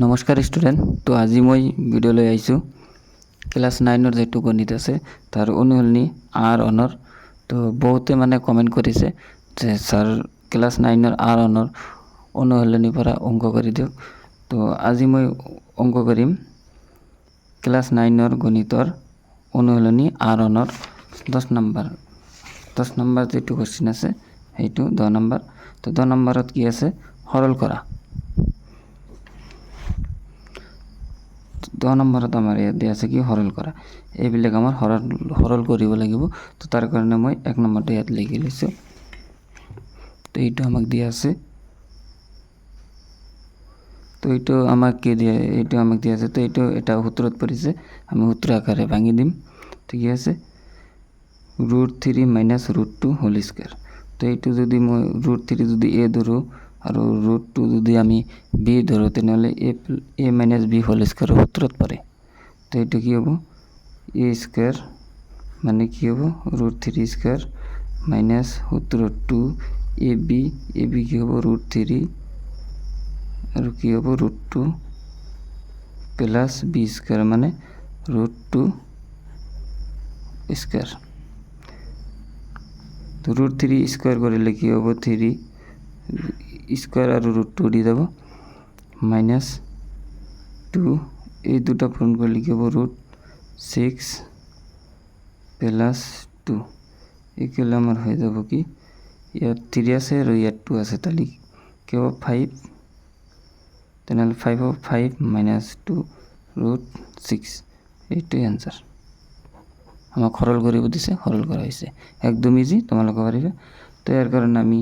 নমস্কাৰ ষ্টুডেণ্ট। তো আজি মই ভিডিঅ' লৈ আহিছোঁ ক্লাছ 9ৰ যেটো গণিত আছে তাৰ অনুশীলনী আৰ অনৰ। তো বহুতে মানে কমেণ্ট কৰিছে যে ছাৰ ক্লাছ 9ৰ আৰ অনৰ অনুশীলনীৰ পৰা অংক কৰি দিয়ক। তো আজি মই অংক কৰিম ক্লাছ 9ৰ গণিতৰ অনুশীলনী আৰ অনৰ 10 নম্বৰ যেটো কোৱেশ্চন আছে সেইটো 10 নম্বৰ। তো 10 নম্বৰত কি আছে, সৰল কৰা। 10 নম্বৰত আমাৰ ইয়াত দিয়া আছে কি, সৰল কৰা। এইবিলাক আমাৰ সৰল কৰিব লাগিব। তো তাৰ কাৰণে মই 1 নম্বৰটো ইয়াত লিখি লৈছোঁ। তো এইটো আমাক দিয়া আছে, তো এইটো আমাক কি দিয়ে, এইটো আমাক দিয়া আছে। তো এইটো এটা সূত্ৰত পৰিছে, আমি সূত্ৰ আকাৰে ভাঙি দিম। ঠিক আছে, √3 - √2 হোল স্কয়াৰ। তো এইটো যদি মই √3 যদি a ধৰোঁ আৰু √2 যদি আমি b ধৰোঁ, তেনেহ'লে a - b হোল স্কয়াৰৰ সূত্ৰত পৰে। তো এইটো কি হ'ব, a স্কয়ার মানে কি হ'ব, √3 স্কয়ার মাইনাস সূত্র 2ab কি হ'ব √3 আৰু কি হ'ব √2 প্লাস b স্কয়াৰ মানে √2 স্কয়াৰ। তো √3 স্কয়াৰ কৰিলে কি হ'ব, 3 স্কয়াৰ আৰু √2 দি যাব মাইনাস 2, এই দুটা পূরণ করলে কি হবে √6 প্লাস 2 ইকুয়াল আমার হয়ে যাব কি, ইয়াত 3 আছে আর ইয়াত 2 আছে, তাহলে কি হবে 5, তাহলে 5 হবে 5 - 2 √6। এইটোই आंसर। আমাক সরল কৰিব দিছে, সৰল কৰা হয়েছে, একদম ইজি, তোমালোকে পাৰিবে। তো এৰ কাৰণে আমি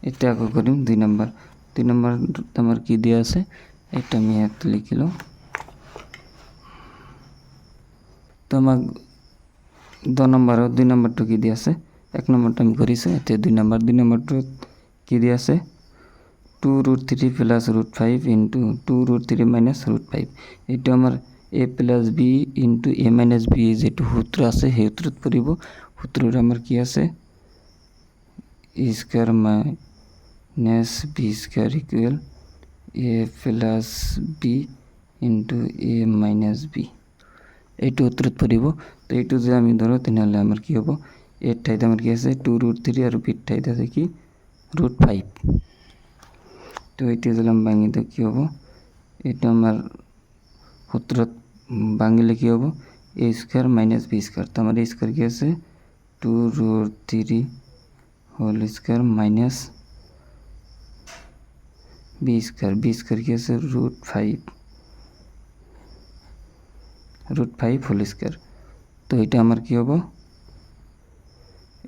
এটা আকৌ কৰিম 2 নম্বৰ। 2 নম্বৰ আমার কি দিয়া আছে, এটা আমি ইয়াত লিখিলো। তো আমাক 2 নম্বৰটো কি দিয়া আছে, 1 নম্বৰটো আমি কৰিছোঁ, এতিয়া 2 নম্বৰটো কি দিয়া আছে, 2√3 প্লাস √5 ইন্টু 2√3 মাইনাস √5। এইটো আমাৰ a plus b into a minus b যেটো সূত্ৰ আছে সেই সূত্ৰত পৰিব। সূত্ৰটো আমাৰ কি আছে, a square minus b square equal a plus b into a minus b। এইটো সূত্রত পৰিব। তো এইটো যে আমি ধৰো তেনেহ'লে আমাৰ কি হ'ব, এৰ ঠাইতে আমাৰ কি আছে 2√3 আৰু b ঠাইতে আছে কি √5। তো এইটো যদি আমি ভাঙি দিওঁ কি হ'ব, এইটো আমাৰ সূত্রত ভাঙিলে কি হ'ব, a square minus b square. তো আমার a স্কয়ার কি আছে 2√3 whole square minus b square কি আছে √5 হোল স্কয়ার। তো এটা আমার কি হ'ব,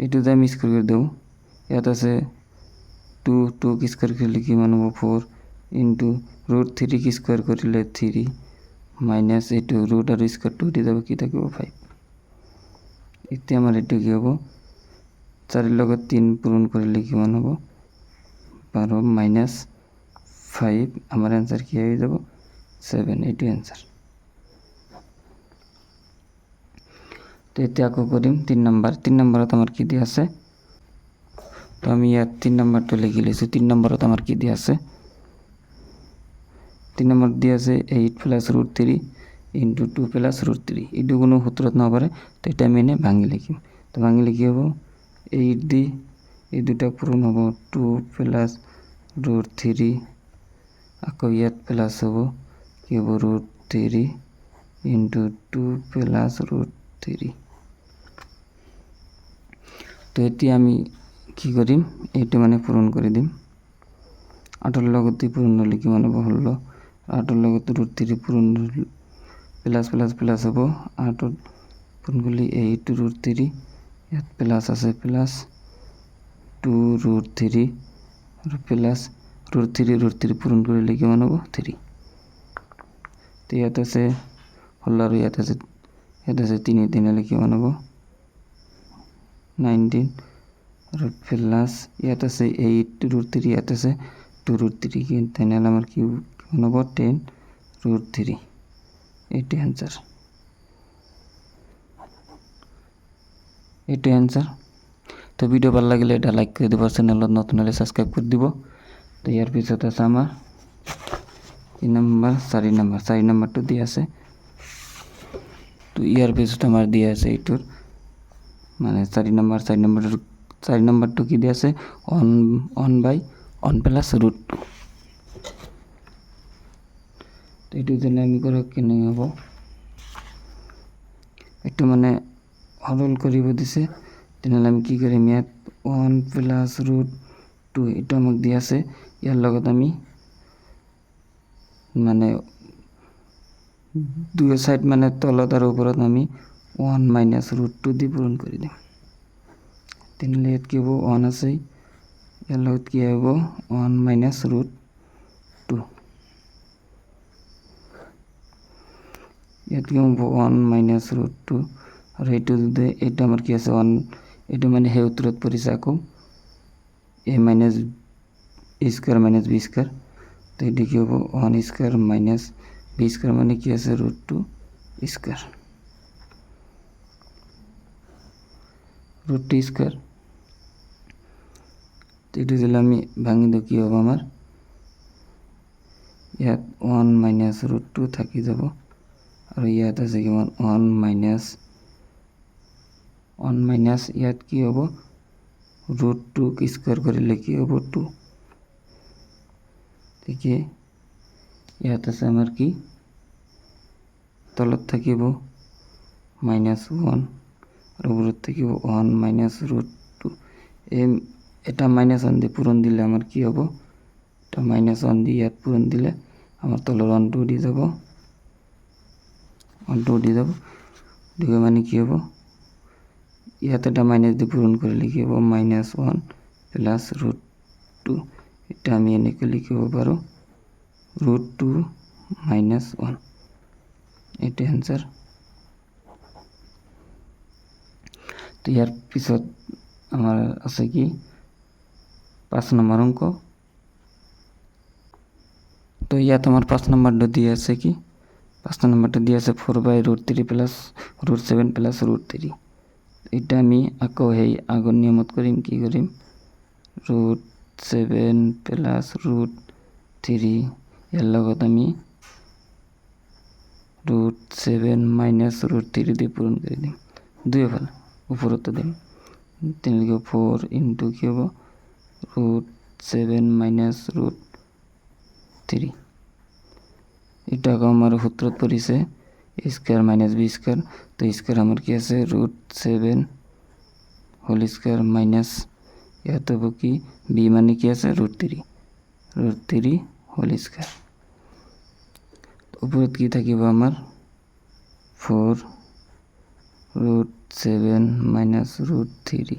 এইটো যে আমি স্কয়ার করে দেব, ইয়াত আছে 2 কি স্কয়ার করলে কি মান হ'ব 4 ইন্টু √3 কি স্কয়ার করলে 3 মাইনাস এইটো ৰুট আৰু স্কয়াৰ 2 দি যাব, কি থাকিব 5। এতিয়া আমাৰ এইটো কি হ'ব, 4 লগত 3 পূৰণ কৰিলে কিমান হ'ব 12 মাইনাস 5, আমার आंसर কি হয়ে যাব 7। এইটো आंसर। তো এতিয়া আকৌ কৰিম 3 নম্বৰ। 3 নম্বৰত আমাৰ কি দিয়া আছে, তো আমি ইয়াত 3 নম্বৰটো লিখি লৈছোঁ। 3 নম্বৰত আমাৰ কি দিয়া আছে, 3 নম্বর দিয়া আছে 8 প্লাস √3 ইন্টু 2 প্লাস √3। এইটো কোনো সূত্রত নপৰে, তো এটা আমি এনে ভাঙি লিখিম। তো ভাঙিলে কি হ'ব, 8 দি এই দুটা পূরণ হ'ব 2 প্লাস √3, আকৌ ইয়াত প্লাস হ'ব কি হ'ব √3 ইন্টু 2 প্লাস √3। তো এতিয়া আমি কি কৰিম, এইটো মানে পূৰণ কৰি দিম। 8 লগত পূরণ হলে কি মানে হ'ব 16, 8 লগত √3 পূরণ প্লাস প্লাস প্লাস হ'ব, 8 পূরণ করলে 8 √3, ইয়াত প্লাস আছে প্লাস 2 √3 আর প্লাস √3 পূরণ করলে কি মানে হ'ব 3। তো ইয়াত আছে 16 আৰু ইয়াত আছে 3, তেনেহ'লে কি মানে হ'ব 19 আৰু প্লাস ইয়াত আছে 8 √3, ইয়াত আছে 2 √3, তেনেহ'লে আমাৰ কি হ'ব 10 √3। এইটো आंसर। এইটো आंसर। তো ভিডিও ভাল লাগিলে এটা লাইক কৰি দিব, চেনেলত নতুন হ'লে সাবস্ক্ৰাইব কৰি দিব। তো ইয়াৰ পিছত আছে আমাৰ এই নাম্বার 4 নাম্বারটো দিয়া আছে। তো ইয়ার পিছত আমার দিয়া আছে এইটোর মানে 4 নাম্বারটো কি দিয়া আছে 1 প্লাস √2। তো এইটো যদি আমি করো কেনে হব একটু মানে হরল করিব দিছে, তেনেহলে আমি কি করিম ইয়াত 1 প্লাস √2 এটা আমাক দিয়া আছে। ইয়ার লগত আমি মানে দুই সাইড মানে তলত আর উপরত আমি 1 মাইনাস √2 দিয়ে পূরণ করে দিম। তেনেহলে ইয়াত কি হব 1 আছে, ইয়ার লগত কি হব 1 মাইনাস √2। ইয়াত কি হব 1 মাইনাস √2 আর এইটো যদি এটা আমার কি আছে 1 এটা মানে হে উত্তরত পড়িছে আকৌ a minus a square minus b square. তো এটা কি হব 1 স্কয়ার মাইনাস b স্কয়ার মানে কি আছে √2 স্কয়ার √2 স্কয়ার। তো এটা যদি আমি ভাঙি দিই কি হবে আমার ইয়াত 1 মাইনাস √2 থাকি যাব আর ইয়াত আছে কি 1 মাইনাস ইয়াত কি হব √2 স্কয়ার করিলে কি হব 2। দেখি ইয়াত আছে আমার কি তলত থাকিব -1 আর উপরত থাকিব 1 মাইনাস √2। এটা -1 দিয়ে পূরণ দিলে আমার কি হব এটা -1 দিয়ে ইয়াত পূরণ দিলে আমার তলের 1 2 দিয়ে যাব 1 2 দিয়ে যাব দুই মানে কি হব ইয়াত এটা মাইনাস দিয়ে পূরণ করলে কি হব -1 প্লাস √2। এটা আমি এনেকে লিখিব পারো √2 মাইনাস 1। এটা অ্যান্সার। তো ইয়ার পিছত আমার আছে কি 5 নম্বর অঙ্ক। তো ইয়াত আমার 5 নম্বরটা দিয়ে আছে কি 5 নম্বরটা দিয়ে আছে 4/√3 প্লাস √7 প্লাস √3। এটা আমি আকৌ সেই আগৰ নিয়মত কৰিম কি কৰিম √7 প্লাস √3 ইয়াৰ লগত আমি √7 মাইনাস √3 দিয়ে পূরণ করে দিম দুইফালে উপরতে দিম। তেনেকে 4 ইন্টু কি হব √7 মাইনাস √3। এটা আমার সূত্রত পড়িছে a square minus b square. তো স্কয়ার আমার কি আছে √7 হোল স্কয়ার মাইনাস ইয়াত হব কি b মানে কি আছে √3 হোল স্কয়ার। উপরত কি থাকিব আমার 4 √7 মাইনাস √3।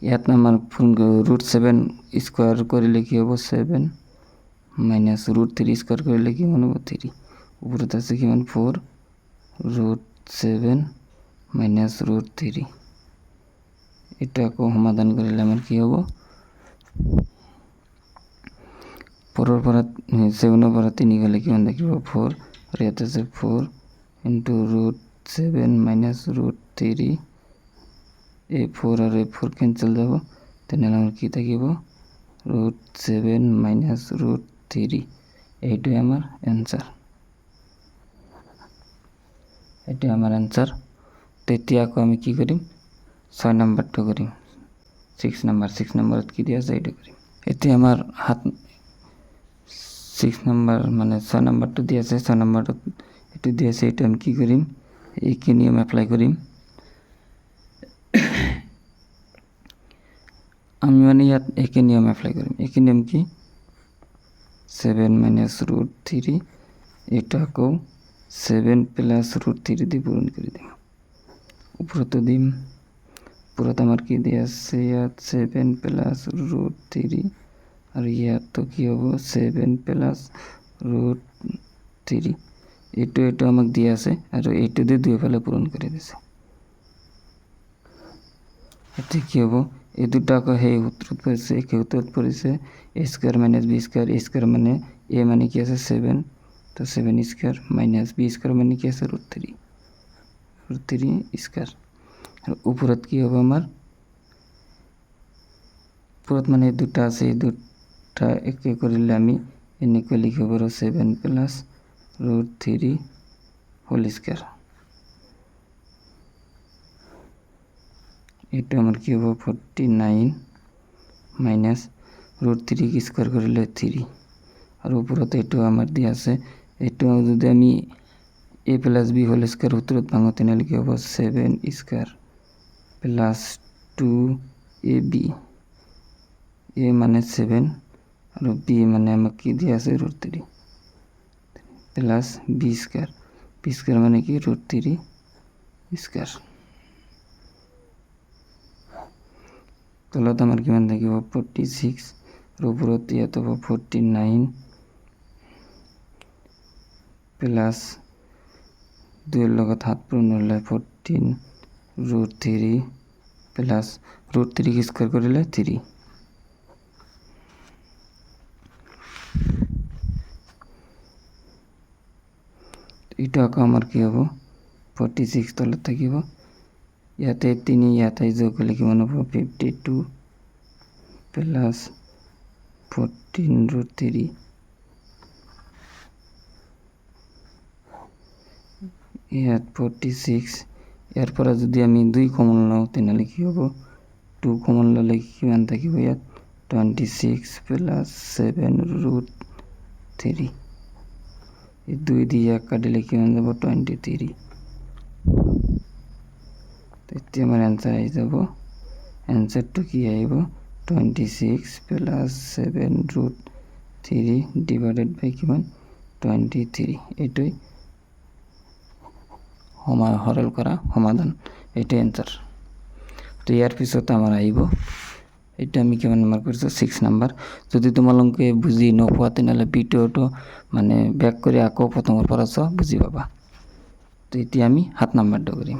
ইয়াত আমার √7 স্কয়ার করিলে কি হব 7 মাইনাস √3 স্কয়ার করিলে কি হব 3। উপরত আছে কি 4 √7 মাইনাস √3। এটা সমাধান করিলে আমার কি হব 4 পৰা 7 পৰা 3 গলে কি দেখিব 4 আর ইয়াত আছে 4 ইন্টু √7 মাইনাস √3। এই 4 আর এই 4 ক্যান্সেল যাব তেনেহলে আমার কি থাকিব √7 মাইনাস √3। এইটাই আমার অ্যান্সার। এটাই আমার অ্যান্সার। তেতিয়া আকৌ আমি কি কৰিম 6 নম্বৰটা কৰিম 6 নম্বৰত কি দিয়া আছে এটা কৰিম। এতিয়া আমার হাত 6 নম্বর মানে 6 নম্বরটা দিয়া আছে 6 নম্বরটা এটা দিয়া আছে এটা আমি কি কৰিম এই নিয়ম অ্যাপ্লাই কৰিম। আমি মানে ইয়াত একে নিয়ম অ্যাপ্লাই কৰিম। একে নিয়ম কি 7 মাইনাস √3 এটা আকৌ 7 প্লাস √3 দিয়ে পূরণ করে দিম উপরত দিম। উপরত আমার কি দিয়ে আছে ইয়াত 7 প্লাস √3 আর ইয়াত তো কি হব 7 প্লাস √3 এটা আমাকে দিয়ে আছে আর এইটা দিয়ে দুই ফালে পূরণ করে দিছে। এতে কি হব এই দুটো আকৌ সেই সূত্রত পড়িছে একে সূত্রত পড়িছে a square minus b square. a square মানে a মানে কি আছে 7 তো 7 স্কয়ার মাইনাস b স্কয়ার মানে কি আছে √3 স্কয়ার। আর উপরত কি হবে আমার উপরত মানে দুটো আছে এই দুটো এটা একে কৰিলে আমি এনেকৈ লিখিব পাৰোঁ 7 প্লাছ ৰুট 3 হোল স্কোয়াৰ। এটা আমাৰ কি হবো 49 মাইনাস ৰুট 3 কি স্কোয়াৰ কৰিলে 3 আর উপরতে এটো আমার দিয়ে আছে। এটো যদি আমি a plus b whole square সূত্রত ভাঙো তেনেহলে কি হবো 7 স্কোয়ার প্লাস 2ab, a মানে 7 আর b মানে আমাকে কি দিয়ে আছে √3 প্লাস b স্কোয়ার মানে কি √3 স্কোয়ার। তলত আমার কিমান থাকিব 46 আর উপরত ইয়াত হব 49 প্লাস 2 এর লগত হাত পূরণ হলে 14 √3 প্লাস √3 কি স্কোয়ার করিলে 3। এটা আমার কি হবো 46 তলত থাকিব ইয়াতে 3 ইয়াতে যোগ করলে কিমান হবো 52 প্লাস 14 √3 ইয়াত 46 এরপরে যদি আমি 2 কমন লও তাহলে কি হবো 2 কমন ললে কিমান থাকিব ইয়াত 26 প্লাস 7 √3 এই 2 দিয়ে কাটিলে কিমান যাব 23। এতিয়া আমার অ্যান্সার আই যাব অ্যান্সারটা কি আইব 26 প্লাস 7 √3 ডিভাইডেড বাই কিমান 23। এটাই সরল করা সমাধান, এটাই অ্যান্সার। তো ইয়ার পিছত আমার আইব এটা আমি কেমন নাম্বার করছো 6 নাম্বার। যদি তোমালোকে বুঝি নোপোৱা তেনেহ'লে ভিডিঅ'টো মানে ব্যাক কৰে আকৌ প্ৰথমৰ পৰা চোৱা বুজি পাবা। তো এতিয়া আমি 7 নাম্বাৰটো কৰিম।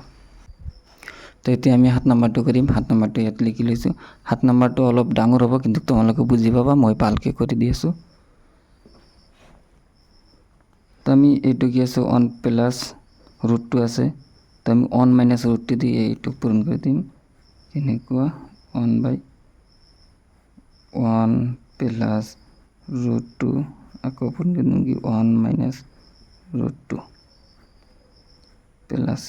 তো এতিয়া আমি 7 নাম্বাৰটো কৰিম। 7 নাম্বাৰটো ইয়াত লিখি লৈছোঁ। 7 নাম্বাৰটো অলপ ডাঙৰ হ'ব কিন্তু তোমালোকে বুজি পাবা, মই ভালকৈ কৰি দি আছোঁ। তো আমি এইটো কি আছে 1 প্লাস √2 আছে, তো আমি 1 মাইনাস √2 দিয়ে এইটো পূরণ করে দিম। এনেকুৱা 1/1 প্লাস √2 আকৌ পূরণ করে দিম কি 1 মাইনাস √2 প্লাস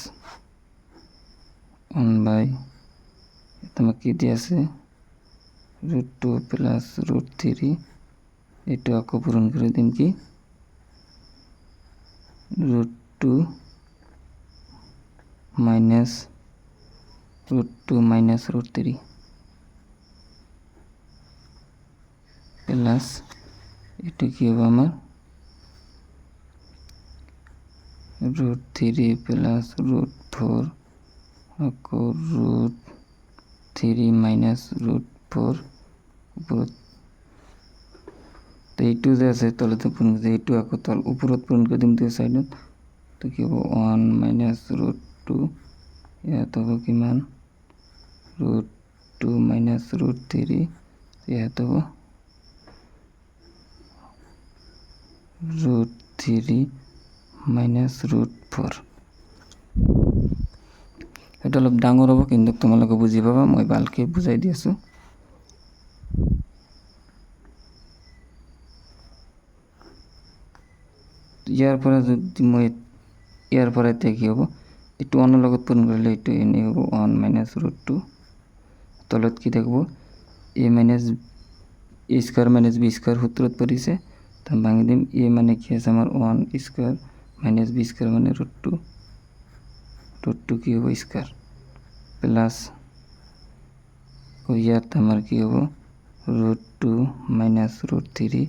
1/, তোমার কি দিয়ে আছে √2 প্লাস √3 এটা আকৌ পূরণ করে দিম কি √2 মাইনাস √3 প্লাস এটা কি হবে আমার √3 প্লাস √4 আকৌ √3 মাইনাস √4 উপর। তো এইটো যে আছে তলতে পূরণ করে এইটো আকৌ তল উপরত পূরণ করে দিম দুই সাইডত। তো কি হব 1 মাইনাস √2 ইয়াত হব কিমান √2 মাইনাস √3 ইয়াত হব √3 মাইনাস √4। এটা অলপ ডাঙৰ হ'ব কিন্তু তোমালোকে বুজি পাবা, মই ভালকৈ বুজাই দি আছোঁ। ইয়াৰ পৰা যদি মই ইয়াৰ পৰা এতিয়া কি হ'ব এইটো 1 লগত পূৰণ কৰিলে এইটো এনে হ'ব 1 মাইনাস √2 তলত কি থাকিব a minus a square minus b square সূত্রত পৰিছে, তো ভাঙি দিম। a মানে কি আছে আমার 1 স্কোয়ার মাইনাস b স্কোয়ার মানে √2 কি হ'ব স্কোয়ার প্লাস ইয়াত আমার কি হ'ব √2 মাইনাস √3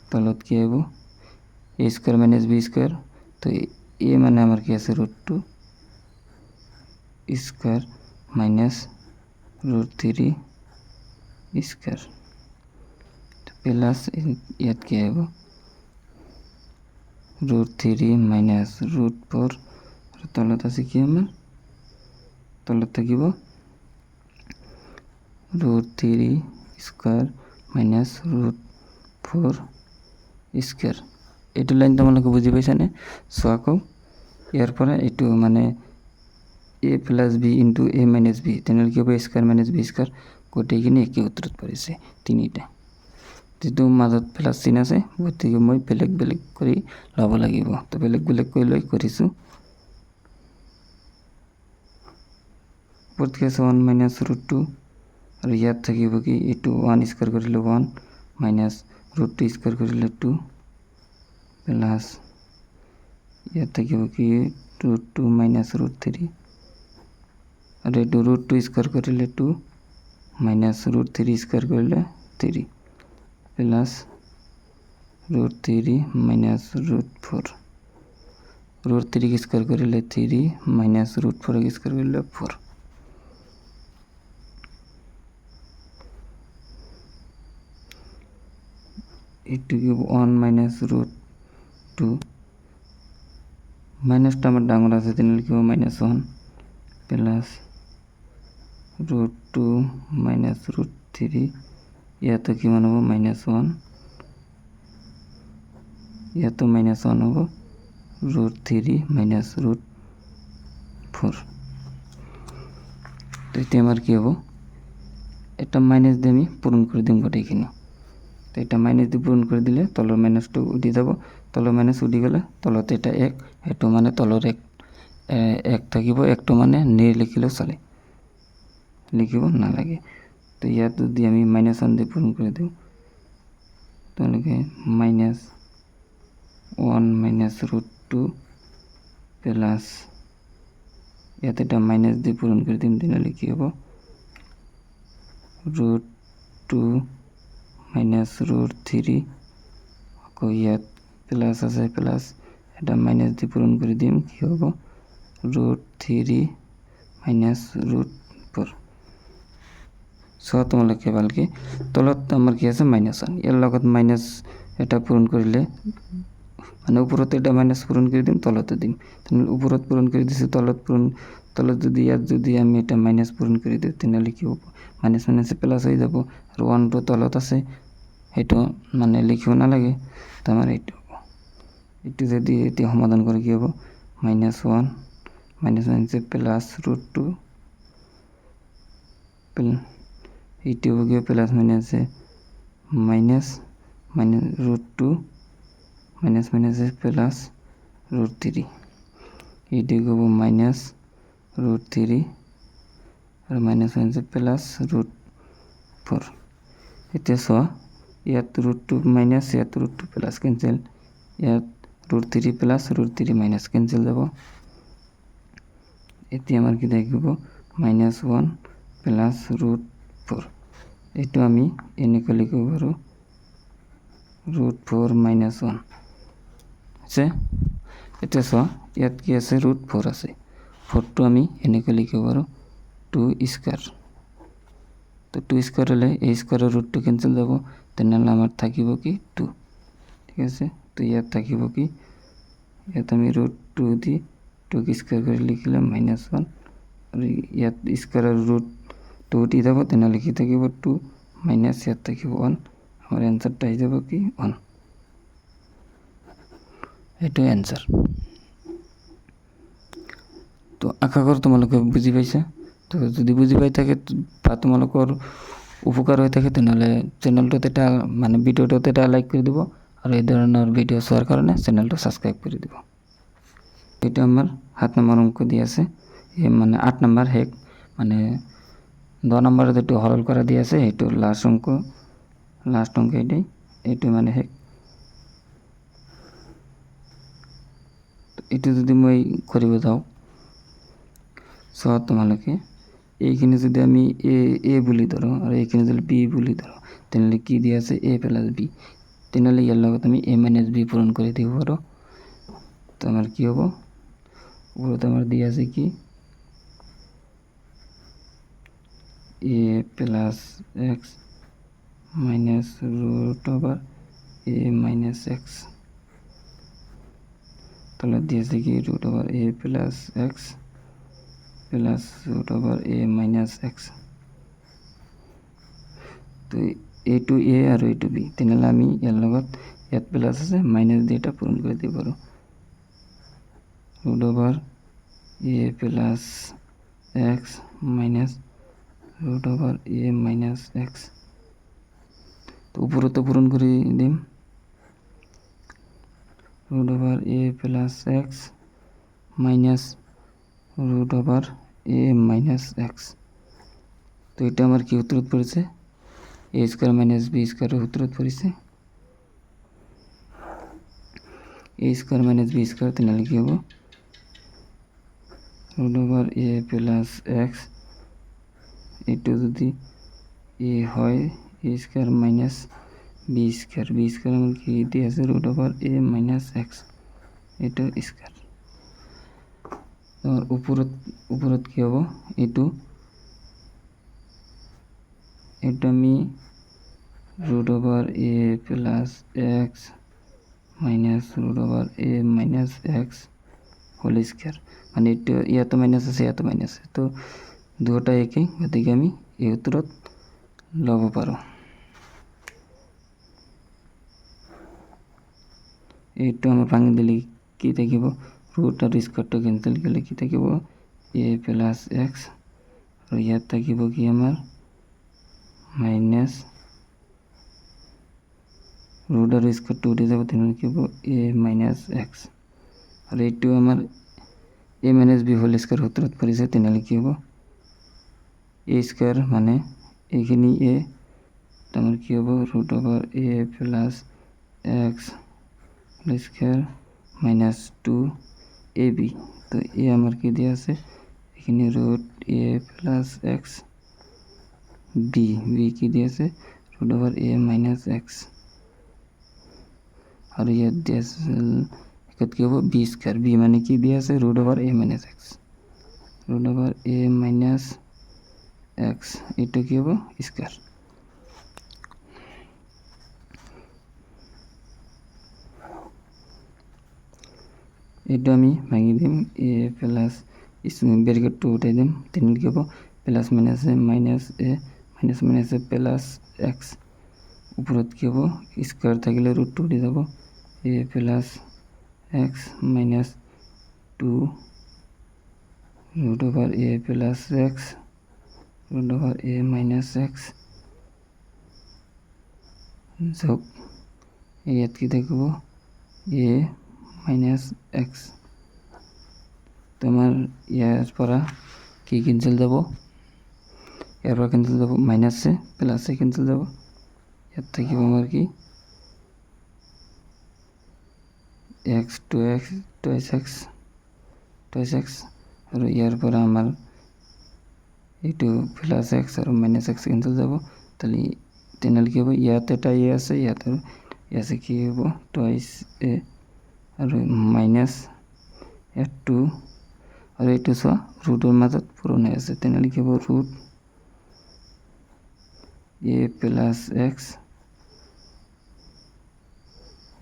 তলত কি হ'ব a square minus b square. তো a মানে আমার কি আছে √2 স্কোয়ার মাইনাস √3 স্কোয়ার প্লাস ইয়াত কি হ'ব √3 মাইনাস √4 তলত আছে কি আমার তলত থাকিব √3 স্কোয়ার মাইনাস √4 স্কোয়ার। এইটো লাইন তোমালোকে বুজি পাইছানে? চোৱা আকৌ ইয়াৰ পৰা এইটো মানে a plus b into a minus b তেনেহ'লে কি হ'ব স্কোয়ার মাইনাস b স্কোয়ার গোটেইখিনি একে সূত্ৰত পৰিছে তিনিটা। যিটো মাজত প্লাছ চিন আছে গতিকে মই বেলেগ বেলেগ কৰি ল'ব লাগিব তো বেলেগ বেলেগ কৰি লৈ কৰিছোঁ ওপৰত আছে 1 মাইনাছ ৰুট 2 আৰু ইয়াত থাকিব কি এইটো 1 স্কোৱাৰ কৰিলে 1 মাইনাছ ৰুট 2 স্কোৱাৰ কৰিলে 2 প্লাছ ইয়াত থাকিব কি ৰুট 2 মাইনাছ ৰুট 3 আৰু এইটো ৰুট 2 স্কোৱাৰ কৰিলে 2 মাইনাছ ৰুট 3 স্কোৱাৰ কৰিলে 3 plus root 3 minus root 4 root 3 square কৰিলে 3 মাইনাছ ৰুট 4 স্কোৱাৰ কৰিলে 4 এইটো কি 1 মাইনাছ ৰুট 2 মাইনাছটা আমাৰ ডাঙৰ আছে তেনেহ'লে কি হ'ব minus 1 plus root 2 minus root 3 ইয়াতো কিমান হ'ব মাইনাছ 1 ইয়াতো মাইনাছ 1 হ'ব ৰুট 3 মাইনাছ ৰুট 4 তো এতিয়া আমার কি হ'ব এটা মাইনাছ দিয়ে আমি পূরণ করে দিম গোটেইখিনি তো এটা মাইনাছ দিয়ে পূরণ করে দিলে তলৰ মাইনাছটো উঠি যাব তলৰ মাইনাছ উঠি গ'লে তলত এটা 1 এটো মানে তলৰ 1 থাকিব একটো মানে নিলিখিলেও চলে লিখিব নালাগে তো ইয়াত যদি আমি মাইনাছ 1 দিয়ে পূরণ করে দিওঁ তাহলে মাইনাছ 1 মাইনাছ ৰুট 2 প্লাছ ইয়াত এটা মাইনাছ দিয়ে পূৰণ কৰে দিম তাহলে কি হ'ব ৰুট 2 মাইনাছ ৰুট 3 আকৌ ইয়াত প্লাছ আছে প্লাছ এটা মাইনাছ দিয়ে পূৰণ কৰে দিম কি হ'ব ৰুট 3 মাইনাছ ৰুট 4 সো তোমালোকে ভালকে তলত আমাৰ কি আছে মাইনাছ 1 ইয়াৰ লগত মাইনাছ এটা পূৰণ কৰিলে মানে উপৰত এটা মাইনাছ পূৰণ কৰি দিম তলতে দিম তাহলে উপৰত পূৰণ কৰি দিছে তলত যদি ইয়াত যদি আমি এটা মাইনাছ পূৰণ কৰি দিওঁ তেনেহ'লে কি হ'ব মাইনাছ মাইনাছ প্লাছ হৈ যাব আৰু 1 টো তলত আছে সেইটো মানে লিখিব নালাগে তো আমাৰ এইটো যদি এতিয়া সমাধান কৰি কি হ'ব minus 1 minus minus plus root 2 এইটো হ'ব কি plus minus minus minus root 2 minus minus plus root 3 এইটো হ'ব মাইনাছ ৰুট 3 আৰু মাইনাছ মাইনাছ প্লাছ ৰুট 4 এতিয়া চোৱা ইয়াত ৰুট 2 মাইনাছ ইয়াত ৰুট 2 প্লাছ কেনচেল ইয়াত root 3 plus root 3 minus cancel যাব এতিয়া আমাৰ কি থাকিব মাইনাছ 1 প্লাছ ৰুট 4 এইটো আমি এনেকৈ লিখিব পাৰোঁ ৰুট 4 মাইনাছ 1 আছে এতিয়া চোৱা ইয়াত কি আছে ৰুট 4 আছে 4টো আমি এনেকৈ লিখিব পাৰোঁ 2 স্কোয়ার তো 2 স্কোয়ার হলে এই স্কোয়ারের রুটটো ক্যান্সেল যাব তেনেহ'লে আমার থাকিব কি 2 ঠিক আছে তো ইয়াত থাকিব কি ইয়াত আমি ৰুট 2 দি 2 স্কোয়াৰ কৰে লিখিলাম মাইনাছ 1 আৰু ইয়াত স্কোয়াৰেৰ ৰুট 2 উঠি যাব তেনেহ'লে কি থাকিব 2 মাইনাছ ইয়াত থাকিব 1 আমার এনসারটা আহি যাব কি 1 এইটো এনসার তো আশা কৰো তোমালোকে বুজি পাইছা তো যদি বুজি পাই থাকে বা তোমালোকৰ উপকাৰ হৈ থাকে তেনেহ'লে চেনেলটোত এটা মানে ভিডিঅ'টোত এটা লাইক কৰি দিব আৰু এই ধৰণৰ ভিডিঅ' চোৱাৰ কাৰণে চেনেলটো ছাবস্ক্ৰাইব কৰি দিব এইটো আমাৰ 7 নম্বৰ অংক দি আছে এই মানে 8 নম্বৰ শেষ মানে 10 নম্বৰত যেটো হৰল কৰা দি আছে এইটো লাষ্ট অংক এটাই এইটো মানে শেষ এইটো যদি মই কৰিব যাওঁ সো তোমালোকে এইখিনি যদি আমি এ বুলি ধৰো আৰু এইখিনি যদি বি বুলি ধৰো তেনেহ'লে কি দি আছে এ প্লাছ বি তেনেহ'লে ইয়াৰ লগত আমি এ মাইনাছ বি পূৰণ কৰি দিব পাৰো তো আমাৰ কি হ'ব ওপৰত আমাৰ দি আছে কি A plus X minus root over A minus X তলত দি আছে কি root over A plus X plus root over a minus x তো a to a আর a to b তেনেহ'লে আমি ইয়াৰ লগত ইয়াত প্লাস আছে মাইনাস দিয়ে এটা পূৰণ কৰে দিব পাৰো root over a plus x minus root over a minus x তো তো উপরে তো পূরণ করে দিম root over A plus X minus root over A minus X. তো এটা আমার কি উত্তর পড়েছে এ স্কোয়ার মাইনাস বি স্কোয়ারের উত্তর পড়েছে A square minus B square. তাহলে কি হবো root over A plus X এটা যদি এ হয় A square minus B square আমার কি দিয়ে আছে root over A minus X এটা স্কোয়ার। তোমার উপরত কি হবো এটা আমি root over A plus X minus root over A minus X whole square মানে এটা ইয়াতে মাইনাস আছে ইয়াতে মাইনাস আছে তো দুটা একই গতিকে আমি এই উত্তরত লব পারো। এইটো আমার ভাঙি দিলে কি থাকিব রুট আর স্কোয়ারটা ক্যান্সেল গেলে কি থাকিব এ প্লাস এক্স আর ইয়াত থাকিব কি আমার মাইনাস রুট আর স্কোয়ারটা উঠে যাব তাহলে কি হবো এ মাইনাস এক্স আর এইটো আমার এ মাইনাস বি হোল স্কোয়ার সূত্রত পড়েছে তাহলে কি হবো এ স্কোয়ার মানে এইখিনি এ আমার কি হবো root over A plus X whole square minus 2ab। তো এ আমার কি দেওয়া আছে এখানে root A plus X B কি দিয়ে আছে root over A minus X আর ইয়াত দিয়ে আছে কি হবো বি স্কোয়ার বি মানে কি দিয়ে আছে root over A minus x root over A minus X এটা কি হবো স্কোয়ার। এটা আমি ভাঙি দিম এ প্লাস ব্রেকেট 2 উঠাই দিম তাহলে কি হবো প্লাস মাইনাসে মাইনাস এ মাইনাস মাইনাসে প্লাস এক্স উপরত কি হবো স্কোয়ার থাকলে রুট 2 উঠে যাব A plus X minus 2 root over A plus X root over A minus X যোগ ইয়াত কি থাকিব এ মাইনাস এক্স। তোমার ইয়ার পৰা কি কেঞ্চেল যাব ইয়াৰ পৰা কেঞ্চেল যাব মাইনাসে প্লাসে কেঞ্চেল যাব ইয়াত থাকিব আমাৰ কি এক্স টুৱাইছ এক্স আৰু ইয়াৰ পৰা আমাৰ এইটো প্লাস এক্স আৰু মাইনাস এক্স কেঞ্চেল যাব তাহলে কি হ'ব ইয়াত এটা এ আছে ইয়াত আৰু ইয়াতে কি হ'ব টুৱাইছ এ আৰু মাইনাস 2 আৰু এইটো চোৱা ৰুটৰ মাজত পূৰণ হৈ আছে তেনেহ'লে কি হ'ব ৰুট এ প্লাস এক্স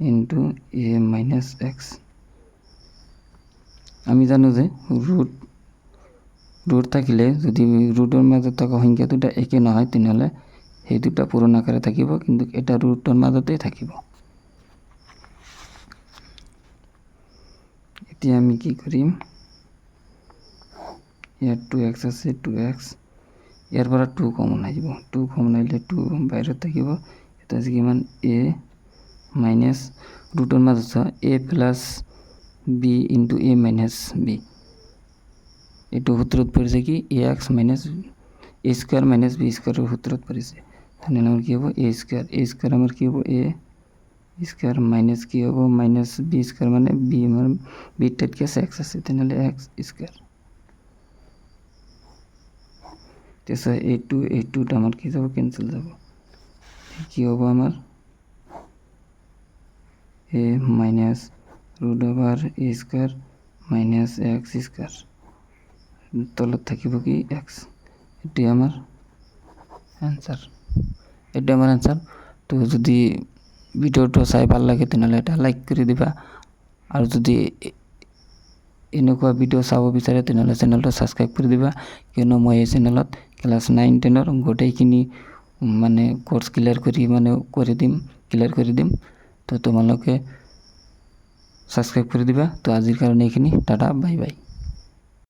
ইন্টু এ মাইনাস এক্স। আমি জানো যে ৰুট থাকিলে যদি ৰুটৰ মাজত থকা সংখ্যা দুটা একে নহয় তেনেহ'লে সেই দুটা পূৰণ আকাৰে থাকিব কিন্তু এটা ৰুটৰ মাজতেই থাকিব। এতিয়া আমি কি কৰিম ইয়াত 2x আছে 2x ইয়াৰ পৰা 2 কমন আহিব 2 কমন আহিলে 2 বাহিৰত থাকিব এটা আছে কিমান a মাইনাস ৰুটৰ মাজত a plus b into a minus b এইটো সূত্ৰত পৰিছে কি ax minus a square minus b স্কয়াৰেৰ সূত্ৰত পৰিছে তাহলে আমাৰ কি হ'ব a স্কয়াৰ আমাৰ কি হ'ব a স্কয়াৰ মাইনাস কি হ'ব মাইনাস b স্কয়াৰ মানে b আমাৰ b টেটকে x আছে তাহলে x স্কয়ার তেসা a2 টা আমার কি যাব ক্যান্সেল যাব কি হবে আমার a minus root over a square minus x square তলত থাকিব কি x এটি আমার आंसर এটা আমার आंसर। তো যদি ভিডিওটা চাই ভাল লাগে তেনহলে এটা লাইক কৰি দিবা আৰু যদি এনেকুৱা ভিডিও চাব বিচাৰে তেনহলে চেনেলটো সাবস্ক্ৰাইব কৰি দিবা কিয়নো মই এই চেনেলত ক্লাস 9 10 ৰ গোটেইখিনি মানে কোৰ্স ক্লিয়াৰ কৰি দিম তো তোমালোকে সাবস্ক্ৰাইব কৰি দিবা। তো আজিৰ কাৰণে এইখিনি টাটা বাই বাই।